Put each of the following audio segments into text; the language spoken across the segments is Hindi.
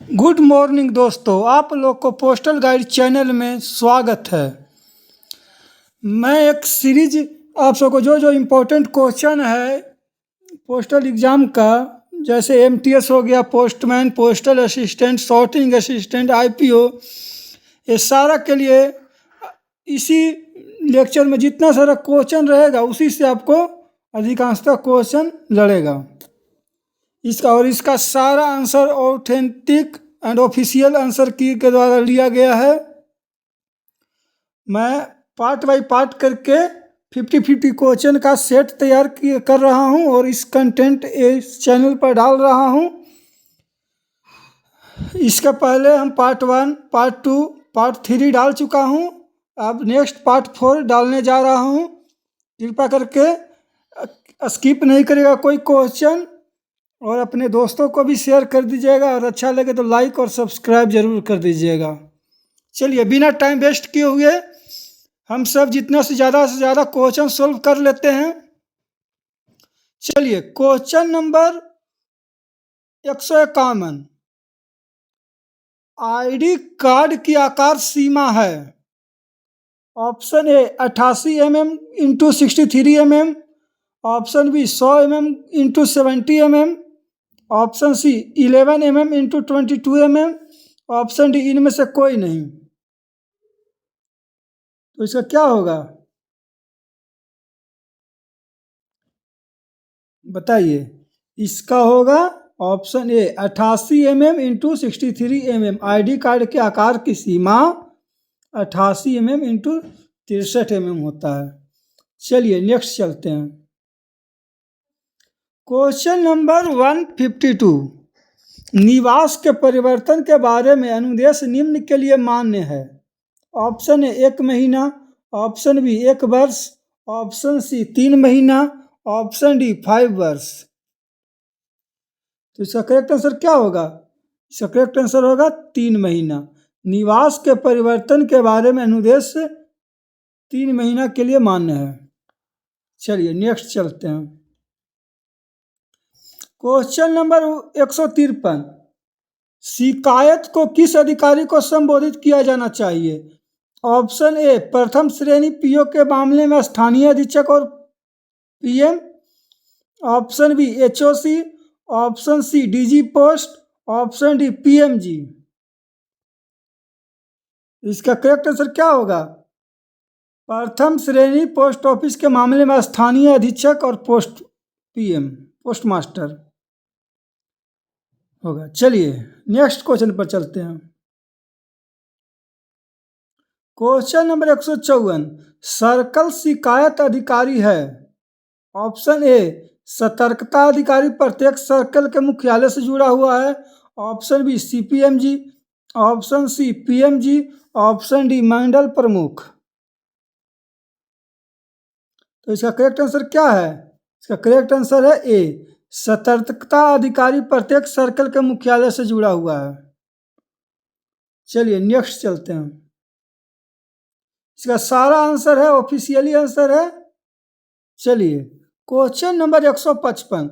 गुड मॉर्निंग दोस्तों, आप लोग को पोस्टल गाइड चैनल में स्वागत है। मैं एक सीरीज आप सबको जो इम्पोर्टेंट क्वेश्चन है पोस्टल एग्ज़ाम का, जैसे एमटीएस हो गया, postman, postal assistant, sorting assistant, IPO, ये सारा के लिए इसी लेक्चर में जितना सारा क्वेश्चन रहेगा उसी से आपको अधिकांशतः क्वेश्चन लड़ेगा। इसका सारा answer authentic and official answer की के द्वारा लिया गया है। मैं पार्ट बाय पार्ट करके 50-50 क्वेश्चन का सेट तैयार कर रहा हूं और इस कंटेंट इस चैनल पर डाल रहा हूं। इसके पहले हम पार्ट 1, पार्ट 2, पार्ट 3 डाल चुका हूं। अब नेक्स्ट पार्ट 4 डालने जा रहा हूं। कृपया करके स्किप नहीं करेगा कोई क्वेश्चन और अपने दोस्तों को भी शेयर कर दीजिएगा और अच्छा लगे तो लाइक और सब्सक्राइब जरूर कर दीजिएगा। चलिए बिना टाइम वेस्ट किए हुए हम सब जितना से ज़्यादा क्वेश्चन सोल्व कर लेते हैं। चलिए क्वेश्चन नंबर 151, आईडी कार्ड की आकार सीमा है। Option A 88 mm into 63 mm, option B 100 mm into 70 mm, option C 11 mm into 22 mm, option D इनमें से कोई नहीं। तो इसका क्या होगा बताइए। इसका होगा option A 88 mm into 63 mm। ID card के आकार की सीमा 88 mm इंटू 63 mm होता है। चलिए नेक्स्ट चलते हैं। क्वेश्चन नंबर 152, निवास के परिवर्तन के बारे में अनुदेश निम्न के लिए मान्य है। ऑप्शन ए 1 महीना, ऑप्शन बी 1 वर्ष, ऑप्शन सी 3 महीना, ऑप्शन डी 5 वर्ष। तो इसका करेक्ट आंसर क्या होगा? इसका करेक्ट आंसर होगा 3 महीना। निवास के परिवर्तन के बारे में अनुदेश 3 महीना के लिए मान्य है। चलिए नेक्स्ट चलते हैं। क्वेश्चन नंबर 153, शिकायत को किस अधिकारी को संबोधित किया जाना चाहिए? ऑप्शन ए प्रथम श्रेणी पीओ के मामले में स्थानीय अधीक्षक और PM, option B HOC, option C DG post, option D PMG. इसका करेक्ट आंसर क्या होगा? प्रथम श्रेणी पोस्ट ऑफिस के मामले में स्थानीय अधीक्षक और पीएम पोस्ट मास्टर होगा। चलिए नेक्स्ट क्वेश्चन पर चलते हैं। क्वेश्चन नंबर 154, सर्कल शिकायत अधिकारी है। ऑप्शन ए सतर्कता अधिकारी प्रत्येक सर्कल के मुख्यालय से जुड़ा हुआ है, option B CPMG, option C PMG, option D मंडल प्रमुख। तो इसका करेक्ट आंसर क्या है? इसका करेक्ट आंसर है ए सतर्कता अधिकारी प्रत्येक सर्कल के मुख्यालय से जुड़ा हुआ है। चलिए नेक्स्ट चलते हैं। इसका सारा आंसर है, ऑफिशियली आंसर है। चलिए क्वेश्चन नंबर 155,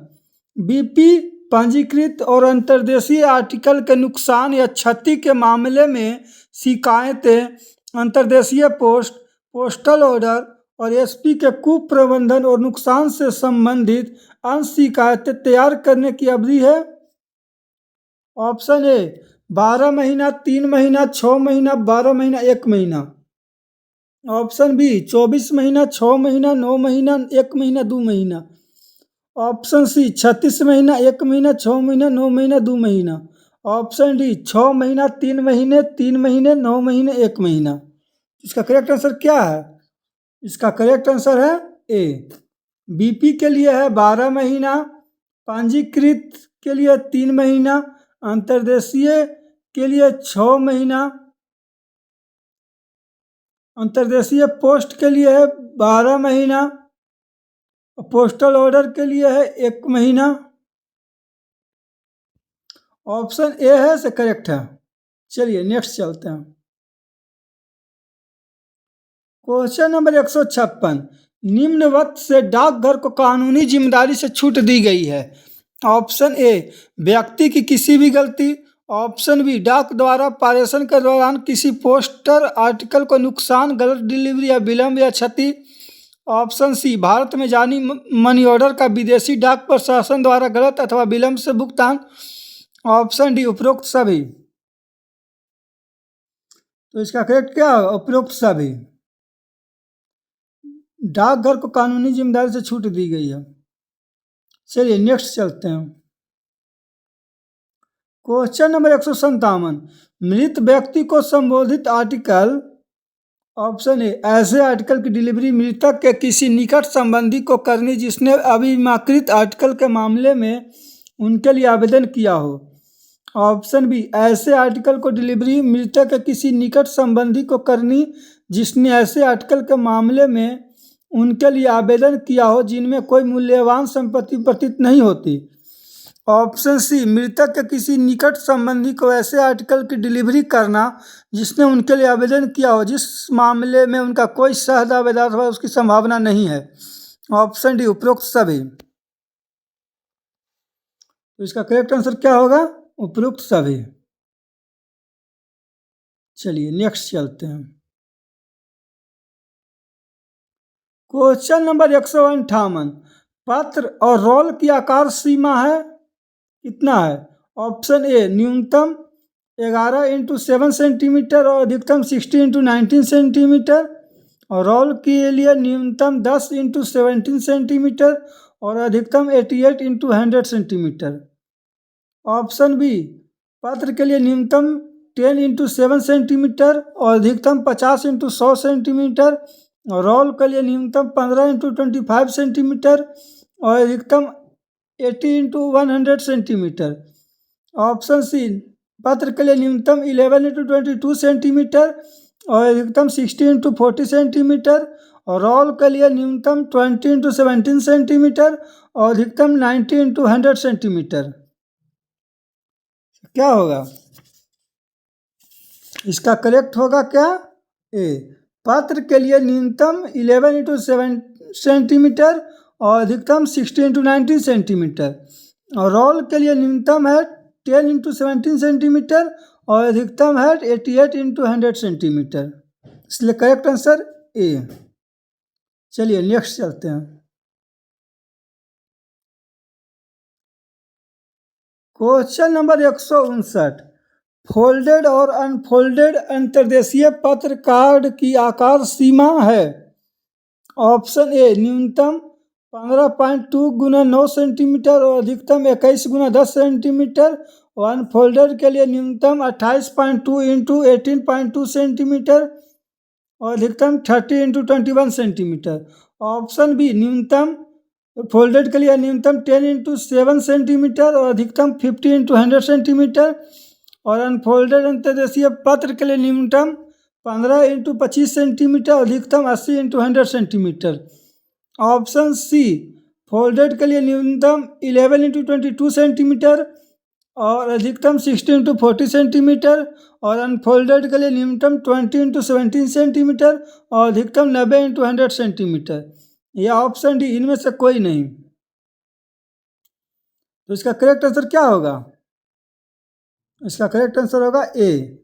बीपी पंजीकृत और अंतर्देशीय आर्टिकल के नुकसान या क्षति के मामले में शिकायतें अंतर्देशीय पोस्ट, पोस्टल ऑर्डर और एसपी के कुप्रबंधन और नुकसान से संबंधित अन्य शिकायतें तैयार करने की अवधि है। ऑप्शन ए 12 महीना, 3 महीना, 6 महीना, 12 महीना, 1 महीना, ऑप्शन बी 24 महीना, 6 महीना, 9 महीना, 1 महीना, 2 महीना, ऑप्शन सी 36 महीना, 1 महीना, 6 महीना, 9 महीना, 2 महीना, ऑप्शन डी 6 महीना, 3 महीने, 3 महीने, 9 महीने, 1 महीना। इसका करेक्ट आंसर क्या है? इसका करेक्ट आंसर है ए बीपी के लिए है 12 महीना, पंजीकृत के लिए 3 महीना, अंतर्देशीय के लिए 6 महीना, अंतर्देशीय पोस्ट के लिए है 12 महीना, पोस्टल ऑर्डर के लिए है 1 महीना। ऑप्शन ए है से करेक्ट है। चलिए नेक्स्ट चलते हैं। क्वेश्चन नंबर 156, निम्नवत से डाकघर को कानूनी जिम्मेदारी से छूट दी गई है। ऑप्शन ए व्यक्ति की किसी भी गलती, ऑप्शन बी, डाक द्वारा पारेषण के दौरान किसी पोस्टर आर्टिकल को नुकसान, गलत डिलीवरी या विलंब या क्षति। ऑप्शन सी, भारत में जारी मनी ऑर्डर का विदेशी डाक प्रशासन द्वारा गलत अथवा विलंब से भुगतान। ऑप्शन डी, उपरोक्त सभी। तो इसका करेक्ट क्या होगा? उपरोक्त सभी। डाकघर को कानूनी जिम्मेदारी से छूट दी गई है। चलिए नेक्स्ट चलते हैं। क्वेश्चन नंबर 157, मृत व्यक्ति को संबोधित आर्टिकल। ऑप्शन ए, ऐसे आर्टिकल की डिलीवरी मृतक के किसी निकट संबंधी को करनी जिसने अबीमाकृत आर्टिकल के मामले में उनके लिए आवेदन किया हो। ऑप्शन बी, ऐसे आर्टिकल को डिलीवरी मृतक के किसी निकट संबंधी को करनी जिसने ऐसे आर्टिकल के मामले में उनके लिए आवेदन किया हो जिनमें कोई मूल्यवान संपत्ति प्रतीत नहीं होती। ऑप्शन सी, मृतक के किसी निकट संबंधी को ऐसे आर्टिकल की डिलीवरी करना जिसने उनके लिए आवेदन किया हो जिस मामले में उनका कोई सह दावेदार अथवा उसकी संभावना नहीं है। ऑप्शन डी, उपरोक्त सभी। तो इसका करेक्ट आंसर क्या होगा? उपरोक्त सभी। चलिए नेक्स्ट चलते हैं। क्वेश्चन नंबर 158, पत्र और रोल की आकार सीमा है कितना है? ऑप्शन ए, न्यूनतम 11x7 सेंटीमीटर और अधिकतम 60x19 सेंटीमीटर। और रोल के लिए न्यूनतम 10x17 सेंटीमीटर और अधिकतम 88x100 सेंटीमीटर। ऑप्शन बी, पत्र के लिए न्यूनतम 10x7 सेंटीमीटर और अधिकतम 50x100 सेंटीमीटर। और रोल के लिए न्यूनतम 15x25 सेंटीमीटर और अधिकतम 80x100 सेंटीमीटर। ऑप्शन सी, पत्र के लिए न्यूनतम 11x22 सेंटीमीटर और अधिकतम 60x40 सेंटीमीटर। और रोल के लिए न्यूनतम 20x17 सेंटीमीटर और अधिकतम 90x100 सेंटीमीटर। क्या होगा? इसका करेक्ट होगा क्या? ए, पत्र के लिए न्यूनतम 11x7 सेंटीमीटर और अधिकतम 60x19 सेंटीमीटर। और रोल के लिए न्यूनतम है 10x17 सेंटीमीटर और अधिकतम है 88x100 सेंटीमीटर। इसलिए करेक्ट आंसर ए। चलिए नेक्स्ट चलते हैं। क्वेश्चन नंबर 159, फोल्डेड और अनफोल्डेड अंतर्देशीय पत्र कार्ड की आकार सीमा है। ऑप्शन ए, न्यूनतम 15.2 × 9 सेंटीमीटर और अधिकतम 21 × 10 सेंटीमीटर। और अनफोल्डेड के लिए न्यूनतम 28.2 × 18.2 सेंटीमीटर और अधिकतम 30 × 21 सेंटीमीटर। ऑप्शन बी, न्यूनतम फोल्डेड के लिए न्यूनतम 10x7 सेंटीमीटर और अधिकतम 50x100 सेंटीमीटर। और अनफोल्डेड अंतर्देशीय पत्र के लिए न्यूनतम 15x25 सेंटीमीटर और अधिकतम 80x100 centimetre. Option C, folded के लिए न्यूनतम 11x22 सेंटीमीटर और अधिकतम 60x40 सेंटीमीटर। और अनफोल्डेड के लिए न्यूनतम 20x17 सेंटीमीटर और अधिकतम 90x100 सेंटीमीटर। यह ऑप्शन डी, इनमें से कोई नहीं। तो इसका करेक्ट आंसर क्या होगा? इसका करेक्ट आंसर होगा ए,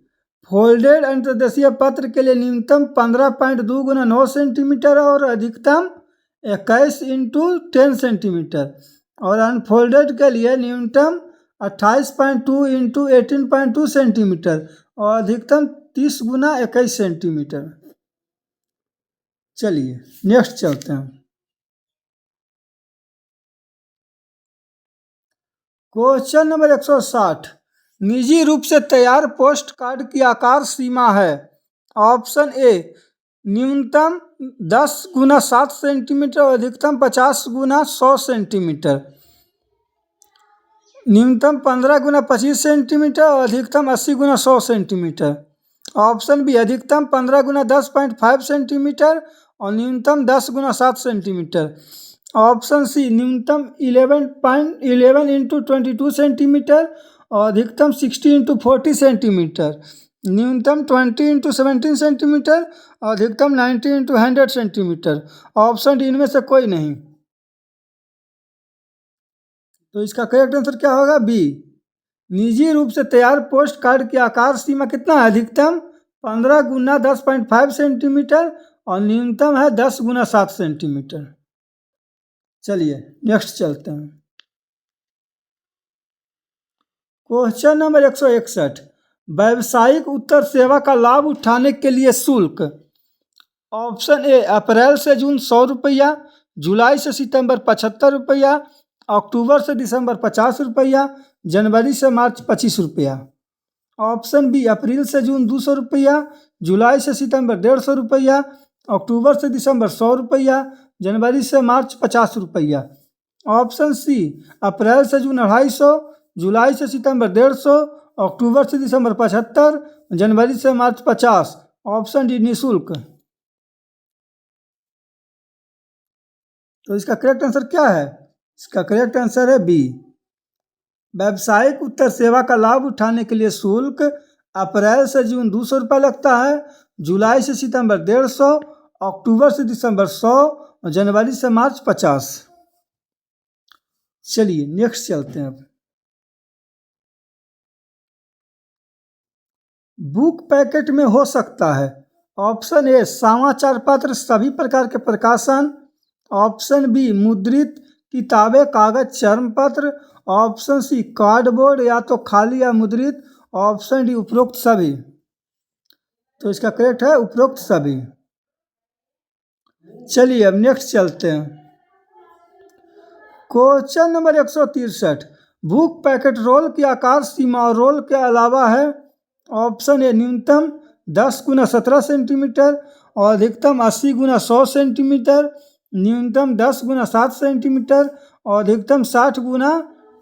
फोल्डेड अंतर्देशीय पत्र के लिए न्यूनतम 15.2 × 9 सेंटीमीटर और अधिकतम 21x10 सेंटीमीटर। और अनफोल्डेड के लिए न्यूनतम 28.2 × 18.2 सेंटीमीटर और अधिकतम 30 × 21 सेंटीमीटर। चलिए नेक्स्ट चलते हैं। क्वेश्चन नंबर 160, निजी रूप से तैयार पोस्ट कार्ड की आकार सीमा है। ऑप्शन ए, न्यूनतम 10 × 7 सेंटीमीटर और अधिकतम 50 × 100 सेंटीमीटर। न्यूनतम 15 × 25 सेंटीमीटर और अधिकतम 80 × 100 सेंटीमीटर। ऑप्शन बी, अधिकतम 15 × 10.5 सेंटीमीटर और न्यूनतम 10 × 7 सेंटीमीटर। ऑप्शन सी, न्यूनतम 11 × 22 सेंटीमीटर और अधिकतम 60 × 40 सेंटीमीटर। न्यूनतम 20 × 17 सेंटीमीटर और अधिकतम 90 × 100 सेंटीमीटर। ऑप्शन डी, इनमें से कोई नहीं। तो इसका करेक्ट आंसर क्या होगा? बी, निजी रूप से तैयार पोस्ट कार्ड की आकार सीमा कितना है? अधिकतम 15 गुना 10.5 सेंटीमीटर और न्यूनतम है 10 गुना 7 सेंटीमीटर। चलिए नेक्स्ट चलते हैं। क्वेश्चन नंबर 161, व्यावसायिक उत्तर सेवा का लाभ उठाने के लिए शुल्क। ऑप्शन ए अप्रैल से जून 100 रुपया, जुलाई से सितंबर 75 रुपया, अक्टूबर से दिसंबर 50 रुपया, जनवरी से मार्च 25 रुपया। ऑप्शन बी अप्रैल से जून 200 रुपया, जुलाई से सितंबर 150 रुपया, अक्टूबर से दिसंबर 100 रुपया, जनवरी से मार्च 50 रुपया। ऑप्शन सी अप्रैल से जून 250, जुलाई से सितंबर 150, अक्टूबर से दिसंबर 75, जनवरी से मार्च 50। ऑप्शन डी निःशुल्क। तो इसका करेक्ट आंसर क्या है? इसका करेक्ट आंसर है बी, व्यावसायिक उत्तर सेवा का लाभ उठाने के लिए शुल्क अप्रैल से जून 200 रुपये लगता है, जुलाई से सितंबर 150, अक्टूबर से दिसंबर 100 और जनवरी से मार्च 50। चलिए नेक्स्ट चलते हैं। अब बुक पैकेट में हो सकता है। ऑप्शन ए समाचार पत्र, सभी प्रकार के प्रकाशन। ऑप्शन बी मुद्रित किताबें, कागज, चर्म पत्र। ऑप्शन सी कार्डबोर्ड, या तो खाली या मुद्रित। ऑप्शन डी उपरोक्त सभी। तो इसका करेक्ट है उपरोक्त सभी। चलिए अब नेक्स्ट चलते हैं। Question number 163, book packet roll की आकार सीमा और रोल के अलावा है। ऑप्शन ए न्यूनतम 10 गुना 17 सेंटीमीटर और अधिकतम 80 गुना 100 सेंटीमीटर, न्यूनतम 10 गुना 7 सेंटीमीटर और अधिकतम 60 गुना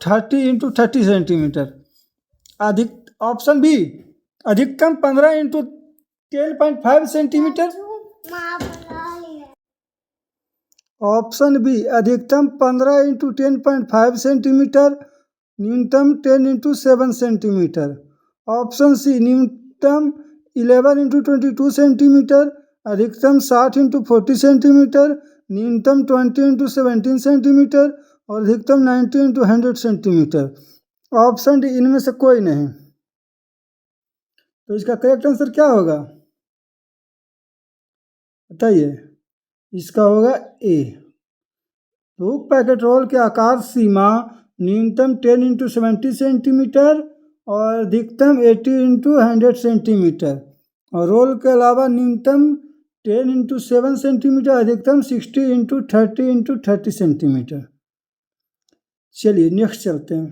30 इंटू 30 सेंटीमीटर। ऑप्शन बी अधिकतम 15 इंटू 10.5 सेंटीमीटर। ऑप्शन बी अधिकतम 15 इंटू 10.5 सेंटीमीटर, न्यूनतम 10 इंटू 7 सेंटीमीटर। ऑप्शन सी न्यूनतम 11 इंटू 22 सेंटीमीटर, अधिकतम 60 इंटू 40 सेंटीमीटर, न्यूनतम 20 इंटू 17 सेंटीमीटर और अधिकतम 90 इंटू 100 सेंटीमीटर। ऑप्शन डी इनमें से कोई नहीं। तो इसका करेक्ट आंसर क्या होगा बताइए? इसका होगा ए, बुक पैकेट रोल के आकार सीमा न्यूनतम 10 इंटू 70 सेंटीमीटर और अधिकतम 80 इंटू 100 सेंटीमीटर और रोल के अलावा न्यूनतम 10 इंटू 7 सेंटीमीटर, अधिकतम 60 इंटू 30 सेंटीमीटर। चलिए नेक्स्ट चलते हैं।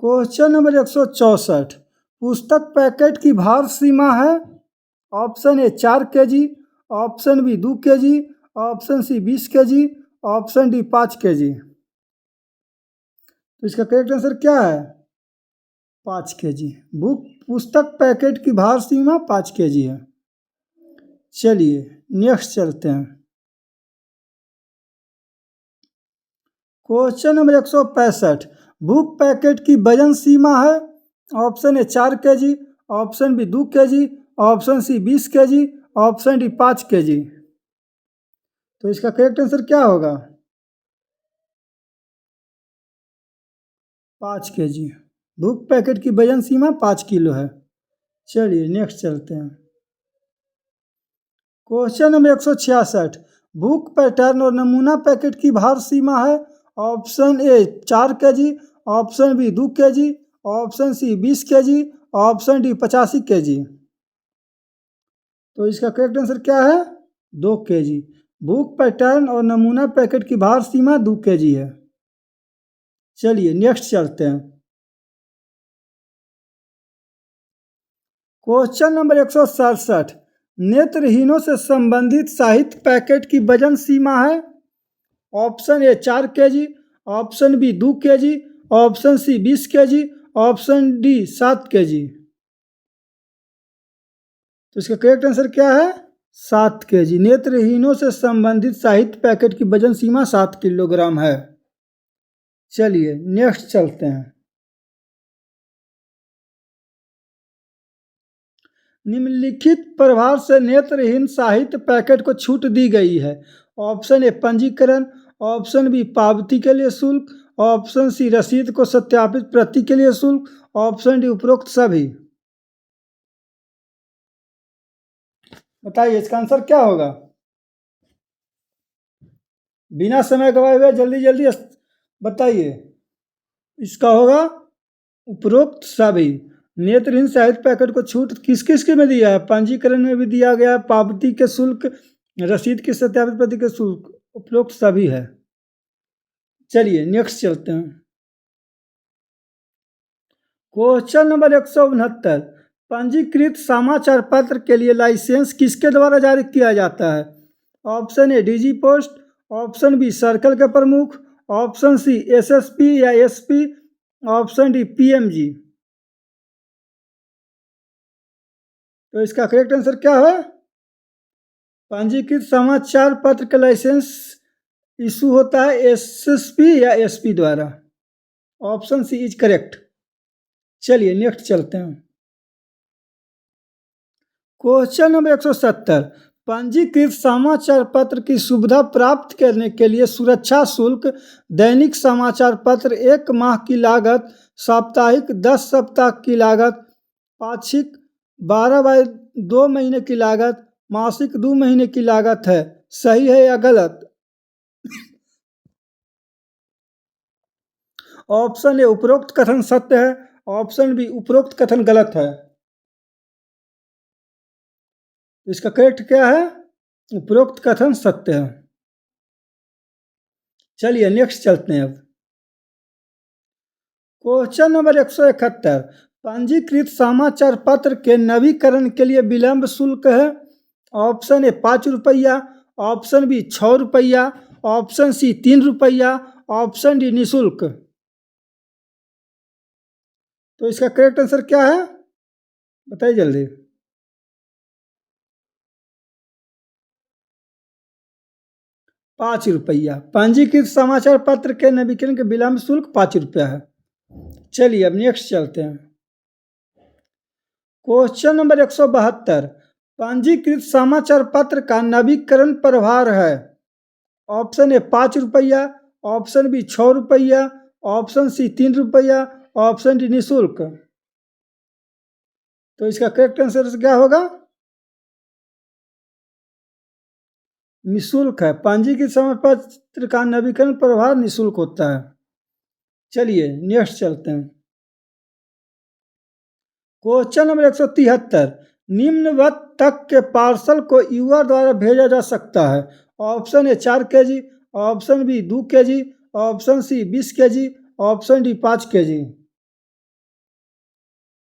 क्वेश्चन नंबर 164, पुस्तक पैकेट की भार सीमा है। Option A 4 kg, option B 2 kg, option C 20 kg, option D 5 kg। तो इसका करेक्ट आंसर क्या है? 5 kg। पुस्तक पैकेट की भार सीमा 5 kg है। चलिए नेक्स्ट चलते हैं। क्वेश्चन नंबर 165, बुक पैकेट की वजन सीमा है। Option A 4 kg, option B 2 kg, option C 20 kg, option D 5 kg। तो इसका करेक्ट आंसर क्या होगा? 5 kg। बुक पैकेट की वजन सीमा 5 किलो है। चलिए नेक्स्ट चलते हैं। क्वेश्चन नंबर 166, बुक पैटर्न और नमूना पैकेट की भार सीमा है। Option A 4 kg, option B 2 kg, option C 20 kg, option D 85 kg। तो इसका करेक्ट आंसर क्या है? 2 kg। बुक पैटर्न और नमूना पैकेट की भार सीमा 2 kg है। चलिए नेक्स्ट चलते हैं। क्वेश्चन नंबर 167, नेत्रहीनों से संबंधित साहित्य पैकेट की वजन सीमा है। Option A 4 kg, option B 2 kg, option C 20 kg, option D 7 kg। तो इसका करेक्ट आंसर क्या है? 7 kg। नेत्रहीनों से संबंधित साहित्य पैकेट की वजन सीमा 7 किलोग्राम है। चलिए नेक्स्ट चलते हैं। निम्नलिखित प्रभाव से नेत्रहीन साहित्य पैकेट को छूट दी गई है। ऑप्शन ए पंजीकरण, ऑप्शन बी पावती के लिए शुल्क, ऑप्शन सी रसीद को सत्यापित प्रति के लिए शुल्क, ऑप्शन डी उपरोक्त सभी। बताइए इसका आंसर क्या होगा। बिना समय गवाए हुए जल्दी जल्दी बताइए। इसका होगा उपरोक्त सभी। नेत्रहीन साहित्य पैकेट को छूट किस किस के में दिया है, पंजीकरण में भी दिया गया है, पावती के शुल्क, रसीद की सत्यापित प्रति के शुल्क, उपरोक्त सभी है। चलिए नेक्स्ट चलते हैं। क्वेश्चन नंबर 169, पंजीकृत समाचार पत्र के लिए लाइसेंस किसके द्वारा जारी किया जाता है। Option A DG post, option B circle के प्रमुख, ऑप्शन सी एसएसपी या एसपी, ऑप्शन डी पीएमजी। तो इसका करेक्ट आंसर क्या है। पंजीकृत समाचार पत्र का लाइसेंस इशू होता है एसएसपी या एसपी द्वारा। Option C is correct. चलिए नेक्स्ट चलते हैं। क्वेश्चन नंबर 170, पंजीकृत समाचार पत्र की सुविधा प्राप्त करने के लिए सुरक्षा शुल्क, दैनिक समाचार पत्र 1 माह की लागत, साप्ताहिक 10 सप्ताह की लागत, पाक्षिक 12/2 महीने की लागत, मासिक 2 महीने की लागत है। सही है या गलत। ऑप्शन ए उपरोक्त कथन सत्य है, ऑप्शन बी उपरोक्त कथन गलत है। इसका करेक्ट क्या है, उपरोक्त कथन सत्य है। चलिए नेक्स्ट चलते हैं। अब क्वेश्चन नंबर 171, पंजीकृत समाचार पत्र के नवीकरण के लिए विलंब शुल्क है। ऑप्शन ए 5 रुपया, ऑप्शन बी 6 रुपया, ऑप्शन सी 3 रुपया, ऑप्शन डी निःशुल्क। तो इसका करेक्ट आंसर क्या है, बताइए जल्दी। ₹5। पंजीकृत समाचार पत्र के नवीकरण के विलंब शुल्क 5 रुपया है। चलिए अब नेक्स्ट चलते हैं। क्वेश्चन नंबर 172, पंजीकृत समाचार पत्र का नवीकरण प्रभार है। ऑप्शन ए 5 रुपया, ऑप्शन बी 6 रुपया, ऑप्शन सी 3 रुपया, ऑप्शन डी निःशुल्क। तो इसका करेक्ट आंसर क्या होगा, निःशुल्क है। पंजीकृत समाचार पत्र का नवीकरण प्रभार निःशुल्क होता है। चलिए नेक्स्ट चलते हैं। क्वेश्चन नंबर 173, निम्नवत तक के पार्सल को यूआर द्वारा भेजा जा सकता है। Option A 4 kg, option B 2 kg, option C 20 kg, option D 5 kg।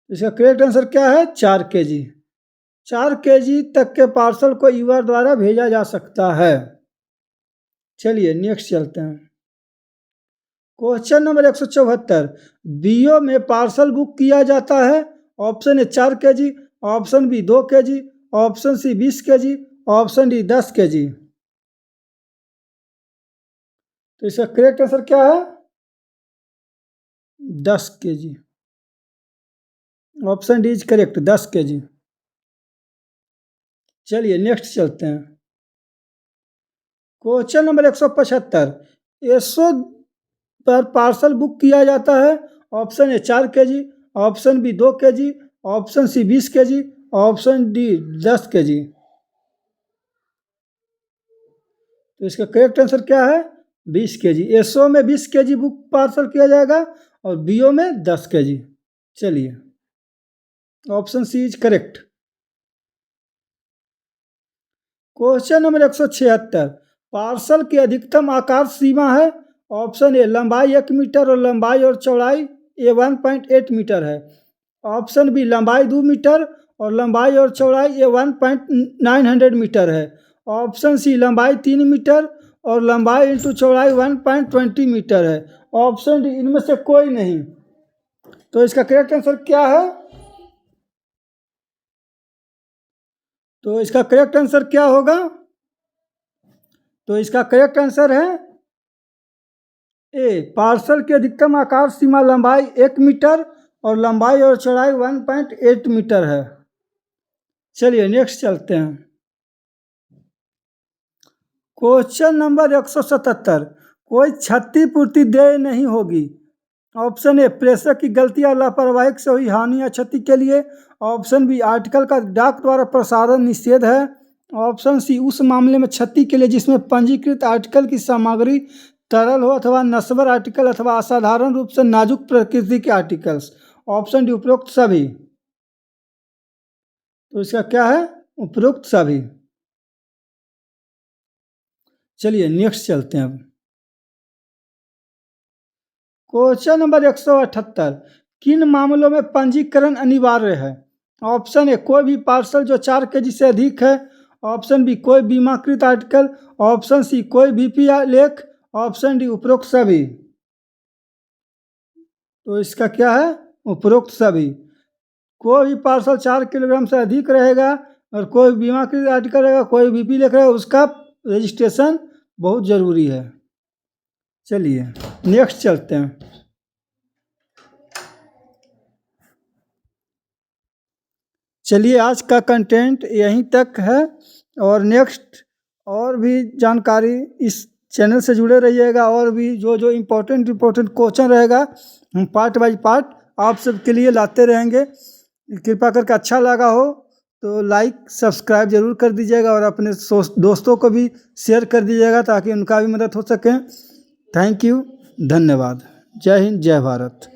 इसका करेक्ट आंसर क्या है, 4 kg। 4 kg तक के पार्सल को यूआर द्वारा भेजा जा सकता है। चलिए नेक्स्ट चलते हैं। क्वेश्चन नंबर 174, बीओ में पार्सल बुक किया जाता है। Option A 4 kg, option B 2 kg, option C 20 kg, option D 10 kg। तो इसका करेक्ट आंसर क्या है, 10 kg। Option D is correct, 10 kg। चलिए नेक्स्ट चलते हैं। क्वेश्चन नंबर 175, एसो पर पार्सल बुक किया जाता है। Option A 4 kg, option B 2 kg, option C 20 kg, option D 10 kg। तो इसका करेक्ट आंसर क्या है, 20 kg। एसओ में 20 kg बुक पार्सल किया जाएगा और बीओ में 10 kg। चलिए option C is correct. Question number 176, parcel की अधिकतम आकार सीमा है। ऑप्शन ए लंबाई 1 मीटर और लंबाई और चौड़ाई 1.8 मीटर है। ऑप्शन बी लंबाई 2 मीटर और लंबाई और चौड़ाई 1.900 मीटर है। ऑप्शन सी लंबाई 3 मीटर और लंबाई इंटू चौड़ाई 1.20 मीटर है। ऑप्शन डी इनमें से कोई नहीं। तो इसका करेक्ट आंसर क्या है, तो इसका करेक्ट आंसर क्या होगा, तो इसका करेक्ट आंसर है ए, पार्सल की अधिकतम आकार सीमा लंबाई 1 मीटर और लंबाई और चौड़ाई 1.8 मीटर है। चलिए नेक्स्ट चलते हैं। क्वेश्चन नंबर 177, कोई क्षतिपूर्ति देय नहीं होगी। ऑप्शन ए प्रेषक की गलती या लापरवाही से हुई हानि या क्षति के लिए। ऑप्शन बी आर्टिकल का डाक द्वारा प्रसारण निषेध है। ऑप्शन सी उस मामले में क्षति के लिए जिसमें पंजीकृत आर्टिकल की सामग्री तरल हो अथवा नश्वर आर्टिकल अथवा असाधारण रूप से नाजुक प्रकृति के आर्टिकल्स। ऑप्शन डी उपरोक्त सभी। तो इसका क्या है? उपरोक्त सभी। चलिए नेक्स्ट चलते हैं। अब क्वेश्चन नंबर 178, किन मामलों में पंजीकरण अनिवार्य है? ऑप्शन ए कोई भी पार्सल जो 4 kg से अधिक है। ऑप्शन बी कोई बीमाकृत आर्टिकल। ऑप्शन सी कोई बीपी लेख। ऑप्शन डी उपरोक्त सभी। तो इसका क्या है? उपरोक्त सभी। कोई भी पार्सल 4 किलोग्राम से अधिक रहेगा और कोई बीमाकृत आर्टिकल रहेगा, कोई बीपी लेख रहेगा, उसका रजिस्ट्रेशन बहुत ज़रूरी है। चलिए नेक्स्ट चलते हैं। चलिए आज का कंटेंट यहीं तक है और नेक्स्ट और भी जानकारी इस चैनल से जुड़े रहिएगा और भी जो इम्पोर्टेंट क्वेश्चन रहेगा हम पार्ट बाय पार्ट आप सबके लिए लाते रहेंगे। कृपया करके अच्छा लगा हो तो लाइक सब्सक्राइब जरूर कर दीजिएगा और अपने दोस्तों को भी शेयर कर दीजिएगा ताकि उनका भी मदद हो सके। थैंक यू, धन्यवाद। जय हिंद, जय भारत।